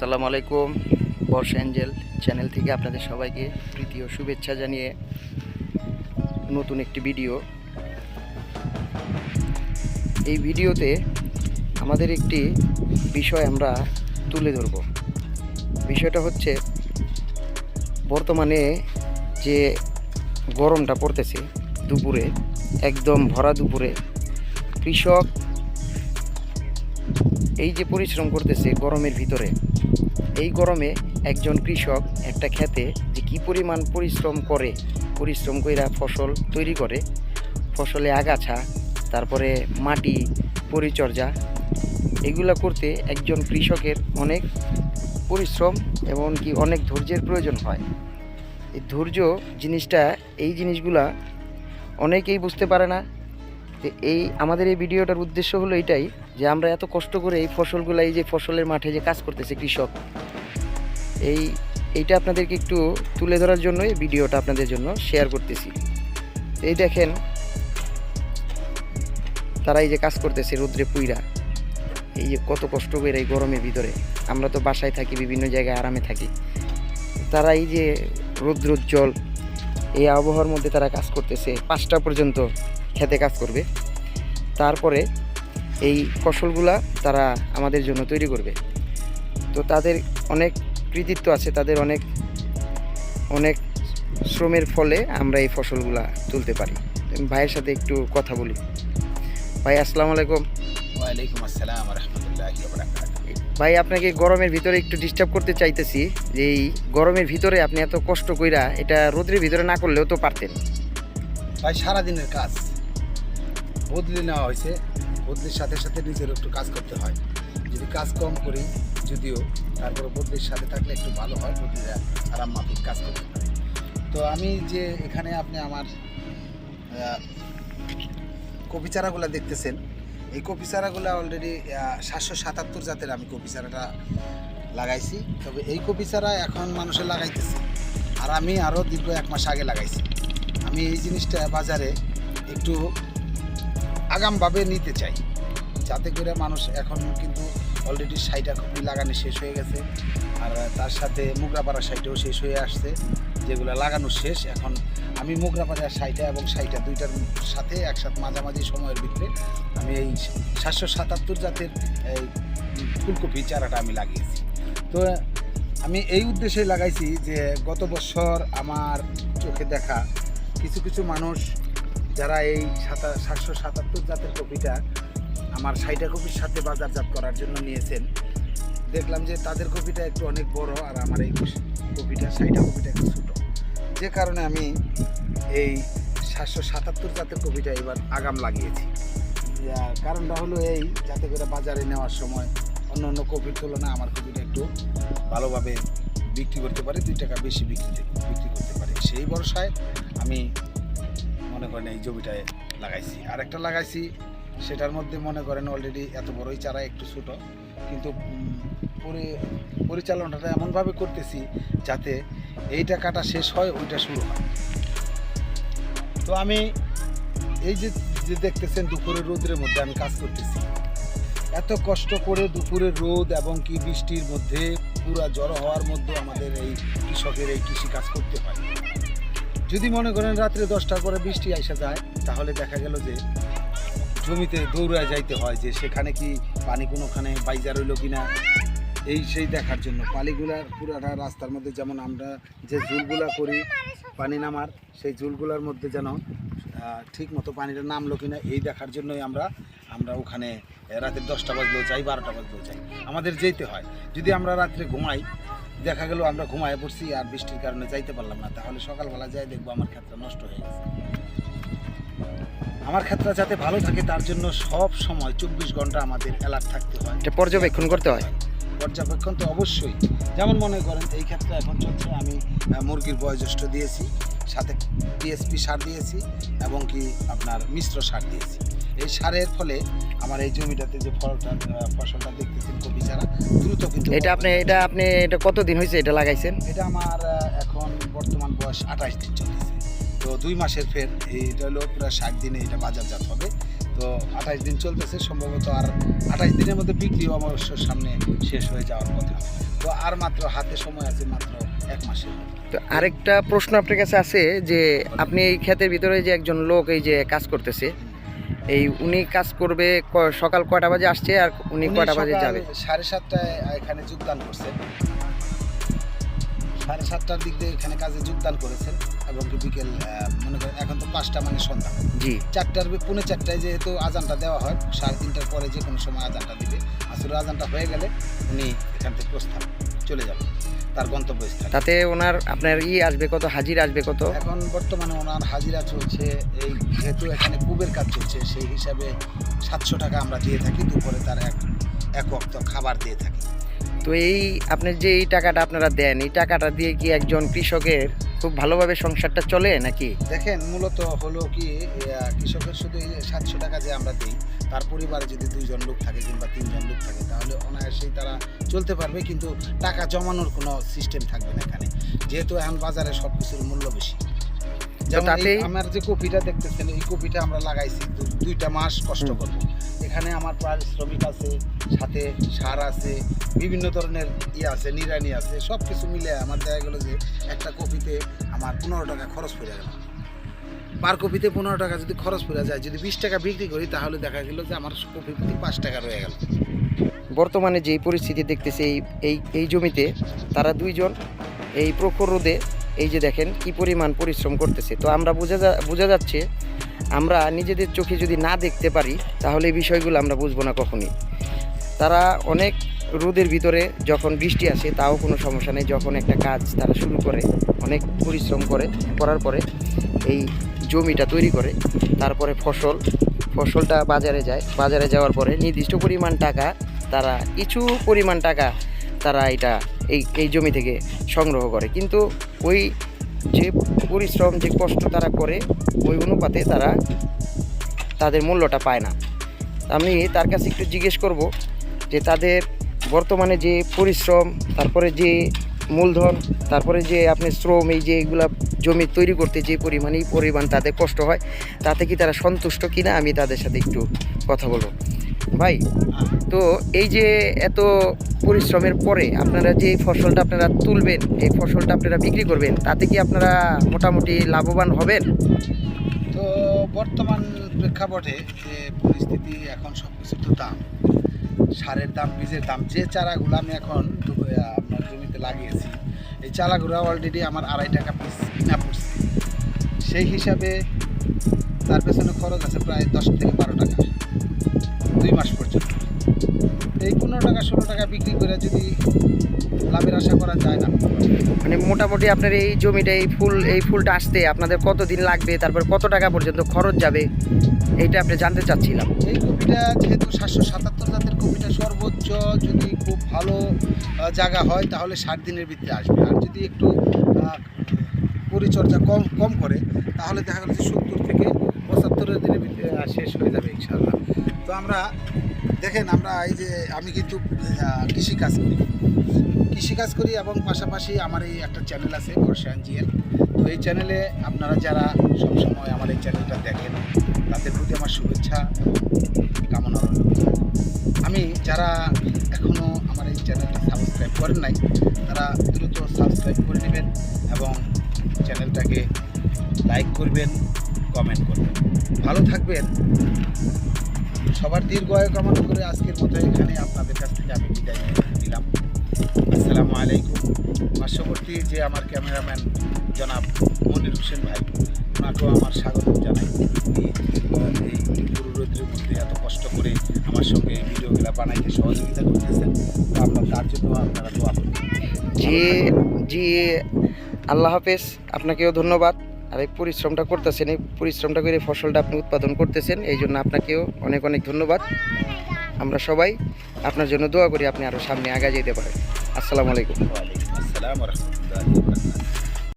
আসসালামু আলাইকুম। বর্ষা Angel channel থেকে আপনাদের সবাইকে প্রীতি ও শুভেচ্ছা জানিয়ে নতুন একটি ভিডিও। এই ভিডিওতে আমাদের একটি বিষয় আমরা তুলে ধরব। বিষয়টা হচ্ছে বর্তমানে যে গরমটা পড়তেছে দুপুরে, একদম ভরা দুপুরে কৃষক এই যে পরিশ্রম করতেছে গরমের ভিতরে, এই গরমে একজন কৃষক একটা ক্ষেতে যে কী পরিমাণ পরিশ্রম কইরা ফসল তৈরি করে, ফসলে আগাছা, তারপরে মাটি পরিচর্যা, এগুলা করতে একজন কৃষকের অনেক পরিশ্রম এবং কি অনেক ধৈর্যের প্রয়োজন হয়। এই ধৈর্য জিনিসটা, এই জিনিসগুলা অনেকেই বুঝতে পারে না। যে এই আমাদের এই ভিডিওটার উদ্দেশ্য হলো এটাই, যে আমরা এত কষ্ট করে এই ফসলগুলো, এই যে ফসলের মাঠে যে কাজ করতেছে কৃষক, এইটা আপনাদেরকে একটু তুলে ধরার জন্য এই ভিডিওটা আপনাদের জন্য শেয়ার করতেছি। এই দেখেন তারা এই যে কাজ করতেছে রৌদ্রে পুইরা, এই যে কত কষ্ট করে এই গরমের ভিতরে। আমরা তো বাসায় থাকি, বিভিন্ন জায়গায় আরামে থাকি, তারা এই যে রৌদ্রোজ্জ্বল এই আবহাওয়ার মধ্যে তারা কাজ করতেছে, 5টা পর্যন্ত খেতে কাজ করবে, তারপরে এই ফসলগুলা তারা আমাদের জন্য তৈরি করবে। তো তাদের অনেক কৃতিত্ব আছে, তাদের অনেক অনেক শ্রমের ফলে আমরা এই ফসলগুলা তুলতে পারি। ভাইয়ের সাথে একটু কথা বলি। ভাই আসসালামু আলাইকুম। ওয়ালাইকুম আসসালাম রহমতুল্লাহি ওয়া বারাকাতুহু। ভাই আপনাকে গরমের ভিতরে একটু ডিস্টার্ব করতে চাইতেছি, যে এই গরমের ভিতরে আপনি এত কষ্ট কইরা এটা রোদের ভিতরে না করলেও তো পারতেন। ভাই সারাদিনের কাজ বদলে নেওয়া হয়েছে, বদলির সাথে সাথে নিজের একটু কাজ করতে হয়। যদি কাজ কম করি যদিও, তারপরে বদলির সাথে থাকলে একটু ভালো হয়, বদলিরা আরাম মাফিক কাজ করতে পারে। তো আমি যে এখানে আপনি আমার কপি চারাগুলো দেখতেছেন, এই কপি চারাগুলো অলরেডি 777 জাতের আমি কপি চারাটা লাগাইছি। তবে এই কপি চারা এখন মানুষে লাগাইতেছে, আর আমি আরও দীর্ঘ 1 মাস আগে লাগাইছি। আমি এই জিনিসটা বাজারে একটু আগামভাবে নিতে চাই, যাতে করে মানুষ, এখন কিন্তু অলরেডি 60টা কপি লাগানো শেষ হয়ে গেছে, আর তার সাথে মুগরাপাড়া 60টাও শেষ হয়ে আসছে, যেগুলো লাগানো শেষ। এখন আমি মুগরাপাড়া 60টা এবং 60টা দুইটার সাথে একসাথে মাঝামাঝি সময়ের ভিতরে আমি এই 777 জাতের এই ফুলকপি চারাটা আমি লাগিয়েছি। তো আমি এই উদ্দেশ্যে লাগাইছি যে গত বছর আমার চোখে দেখা কিছু কিছু মানুষ যারা এই 777 জাতের কপিটা আমার 60টা কপির সাথে বাজারজাত করার জন্য নিয়েছেন, দেখলাম যে তাদের কপিটা একটু অনেক বড়, আর আমার এই কপিটা 60টা কপিটা একটু ছোটো, যে কারণে আমি এই 777 জাতের কপিটা এবার আগাম লাগিয়েছি। কারণটা হলো এই, যাতে করে বাজারে নেওয়ার সময় অন্য অন্য কপির তুলনায় আমার কপিটা একটু ভালোভাবে বিক্রি করতে পারে, 2 টাকা বেশি বিক্রি করতে পারে। সেই ভরসায় আমি মনে করেন এই জমিটায় লাগাইছি। আর একটা লাগাইছি, সেটার মধ্যে মনে করেন অলরেডি এত বড়ই চারা, একটু ছোটো, কিন্তু পরিচালনাটা এমনভাবে করতেছি যাতে এইটা কাটা শেষ হয়, ওইটা শুরু হয়। তো আমি এই যে দেখতেছেন দুপুরের রোদের মধ্যে আমি কাজ করতেছি, এত কষ্ট করে দুপুরের রোদ এবং কি বৃষ্টির মধ্যে পুরা জড়ো হওয়ার মধ্যে আমাদের এই কৃষকের এই কৃষি কাজ করতে হয়। যদি মনে করেন রাত্রে 10টার পরে বৃষ্টি আইসা যায়, তাহলে দেখা গেল যে জমিতে দৌড়ায় যাইতে হয়, যে সেখানে কি পানি কোনোখানে বাইজা রইল কিনা, সেই দেখার জন্য পানিগুলার পুরাটা রাস্তার মধ্যে, যেমন আমরা যে ঝুলগুলা করি পানি নামার, সেই ঝুলগুলার মধ্যে যেন ঠিক মতো পানিটা নামলো কিনা, এই দেখার জন্যই আমরা ওখানে রাতের 10টা বাজলেও যাই, 12টা বাজলেও যাই, আমাদের যেতে হয়। যদি আমরা রাত্রে ঘুমাই, দেখা গেল আমরা ঘুমায় পড়ছি আর বৃষ্টির কারণে যাইতে পারলাম না, তাহলে সকালবেলা যাই দেখবো আমার ক্ষেতটা নষ্ট হয়ে গেছে। আমার ক্ষেতটা যাতে ভালো থাকে তার জন্য সব সময় 24 ঘন্টা আমাদের অ্যালার্ট থাকতে হয়, এটা পর্যবেক্ষণ করতে হয়। পর্যবেক্ষণ তো অবশ্যই। যেমন মনে করেন এই ক্ষেত্রে এখন চলছে, আমি মুরগির বয়োজ্যেষ্ঠ দিয়েছি, সাথে টিএসপি সার দিয়েছি এবং কি আপনার মিশ্র সার দিয়েছি। এই সারের ফলে আমার এই জমিটাতে যে ফসলটা দেখতেছেন কপি চারা দ্রুত কিন্তু এটা কতদিন হয়েছে এটা লাগাইছেন? এটা আমার এখন বর্তমান বয়স 28 দিন চলতেছে। তো 2 মাসের ফের, এটা হলো পুরো 60 দিনে এটা বাজারজাত হবে। তো 28 দিন চলতেছে, সম্ভবত আর 28 দিনের মধ্যে বিক্রিও অবশ্য সামনে শেষ হয়ে যাওয়ার কথা। তো আর মাত্র হাতে সময় আছে মাত্র 1 মাসের। তো আরেকটা প্রশ্ন আপনার কাছে আছে যে আপনি এই ক্ষেতের ভিতরে যে একজন লোক এই যে কাজ করতেছে, এই উনি কাজ করবে সকাল কয়টা বাজে আসছে আর উনি কয়টা বাজে যাবে? 7:30টায় এখানে যোগদান করছেন, 7:30টার দিক দিয়ে এখানে কাজে যোগদান করেছেন এবং কি বিকেল মনে করেন এখন তো 5টা মানে সন্ধ্যা, জি 4টার 4:45টায় যেহেতু আজানটা দেওয়া হয়, 3:30টার পরে যে কোনো সময় আজানটা দিবে। আসলে আজানটা হয়ে গেলে উনি এখান থেকে প্রস্থান চলে যাবেন তার গন্তব্যস্থলে। তাতে ওনার আপনার আসবে কত, হাজিরা আসবে কত? এখন বর্তমানে ওনার হাজিরা চলছে, এই যেহেতু এখানে কুবের কাজ চলছে সেই হিসাবে 700 টাকা আমরা দিয়ে থাকি, দুপুরে তার এক ওয়াক্ত খাবার দিয়ে থাকি। তো এই আপনার যে এই টাকাটা আপনারা দেন, এই টাকাটা দিয়ে কি একজন কৃষকের খুব ভালোভাবে সংসারটা চলে নাকি? দেখেন মূলত হলো কি কৃষকের শুধু এই 700 টাকা যে আমরা দিই, তার পরিবারে যদি 2 জন লোক থাকে কিংবা 3 জন লোক থাকে তাহলে অনায়াসেই তারা চলতে পারবে, কিন্তু টাকা জমানোর কোনো সিস্টেম থাকবে না এখানে, যেহেতু এখন বাজারে সব কিছুর মূল্য বেশি। যেমন আমার যে কপিটা দেখতেছেন, এই কপিটা আমরা লাগাইছি 2টা মাস কষ্ট করব। এখানে আমার পারিশ্রমিক আছে, সাথে সার আছে, বিভিন্ন ধরনের আছে, নিড়ানি আছে, সব কিছু মিলে আমার দেখা গেলো যে একটা কপিতে আমার 15 টাকা খরচ পড়ে গেল। পার কপিতে 15 টাকা যদি খরচ পড়ে যায়, যদি 20 টাকা বিক্রি করি তাহলে দেখা গেল যে আমার কপি প্রতি 5 টাকা রয়ে গেল। বর্তমানে যেই পরিস্থিতি দেখতেছে এই জমিতে তারা 2 জন এই প্রখর রোদে এই যে দেখেন কি পরিমাণ পরিশ্রম করতেছে। তো আমরা বোঝা যাচ্ছে আমরা নিজেদের চোখে যদি না দেখতে পারি তাহলে এই বিষয়গুলো আমরা বুঝবো না কখনই। তারা অনেক রোদের ভিতরে যখন বৃষ্টি আসে তাও কোনো সমস্যা নেই, যখন একটা কাজ তারা শুরু করে অনেক পরিশ্রম করার পরে এই জমিটা তৈরি করে, তারপরে ফসলটা বাজারে যাওয়ার পরে নির্দিষ্ট পরিমাণ টাকা তারা কিছু পরিমাণ টাকা তারা এই জমি থেকে সংগ্রহ করে, কিন্তু ওই যে পরিশ্রম যে কষ্ট তারা করে ওই অনুপাতে তাদের মূল্যটা পায় না। আমি তার কাছে একটু জিজ্ঞেস করব যে তাদের বর্তমানে যে পরিশ্রম, তারপরে যে মূলধন, তারপরে যে আপনি শ্রম, এই যে এগুলা জমি তৈরি করতে যে পরিমাণ তাদের কষ্ট হয়, তাতে কি তারা সন্তুষ্ট কিনা আমি তাদের সাথে একটু কথা বলবো। ভাই, তো এই যে এত পরিশ্রমের পরে আপনারা যে ফসলটা আপনারা তুলবেন, এই ফসলটা আপনারা বিক্রি করবেন, তাতে কি আপনারা মোটামুটি লাভবান হবেন? তো বর্তমান প্রেক্ষাপটে যে পরিস্থিতি, এখন সব কিছুর তো দাম, সারের দাম, বীজের দাম, যে চারাগুলো আমি এখন আপনার জমিতে লাগিয়েছি এই চারাগুলো অলরেডি আমার 2.5 টাকা পিস কিনা পড়ছে। সেই হিসাবে তার পেছনে খরচ আছে প্রায় 10 থেকে 12 টাকা 2 মাস পর্যন্ত। এই 15 টাকা 16 টাকা বিক্রি করে যদি লাভের আশা করা যায় না, মানে মোটামুটি আপনার এই জমিটা এই ফুলটা আসতে আপনাদের কতদিন লাগবে, তারপর কত টাকা পর্যন্ত খরচ যাবে, এইটা আপনি জানতে চাচ্ছিলাম। এই কপিটা যেহেতু 777 জাতের কপিটা সর্বোচ্চ যদি খুব ভালো জায়গা হয় তাহলে 60 দিনের ভিতরে আসবে, আর যদি একটু পরিচর্যা কম করে তাহলে দেখা গেল যে 70 থেকে 75 দিনের ভিতরে শেষ হয়ে যাবে ইনশাআল্লাহ। তো আমরা দেখেন, আমরা এই যে আমি কিন্তু কৃষিকাজ করি এবং পাশাপাশি আমার এই একটা চ্যানেল আছে বর্ষায়ন জিএল। তো এই চ্যানেলে আপনারা যারা সবসময় আমার এই চ্যানেলটা দেখেন তাদের প্রতি আমার শুভেচ্ছা কামনা রইল। আমি যারা এখনও আমার এই চ্যানেলটা সাবস্ক্রাইব করেন নাই তারা দ্রুত সাবস্ক্রাইব করে নেবেন এবং চ্যানেলটাকে লাইক করবেন, কমেন্ট করবেন। ভালো থাকবেন, সবার দীর্ঘায়ু কামনা করে আজকের মতো এখানে আপনাদের কাছ থেকে আমি বিদায় দিলাম। আসসালামু আলাইকুম। পার্শ্ববর্তী যে আমার ক্যামেরাম্যান জনাব মনির হোসেন ভাই, ওনাকেও আমার স্বাগত জানাই। উনি এই পুরো রোদ্রের মধ্যে এত কষ্ট করে আমার সঙ্গে এই ভিডিওগুলো বানাইতে সহযোগিতা করতেছেন, তো আমরা তার জন্য আপনারা দোয়া করবেন। জি, আল্লাহ হাফেজ। আপনাকেও ধন্যবাদ। আর এই পরিশ্রমটা করতেছেন, এই পরিশ্রমটা করে ফসলটা আপনি উৎপাদন করতেছেন, এই জন্য আপনাকেও অনেক অনেক ধন্যবাদ। আমরা সবাই আপনার জন্য দোয়া করি আপনি আরও সামনে আগে যেতে পারেন। আসসালামু আলাইকুম। ওয়ালাইকুম আসসালাম ওয়া রাহমাতুল্লাহি ওয়া বারাকাতুহু।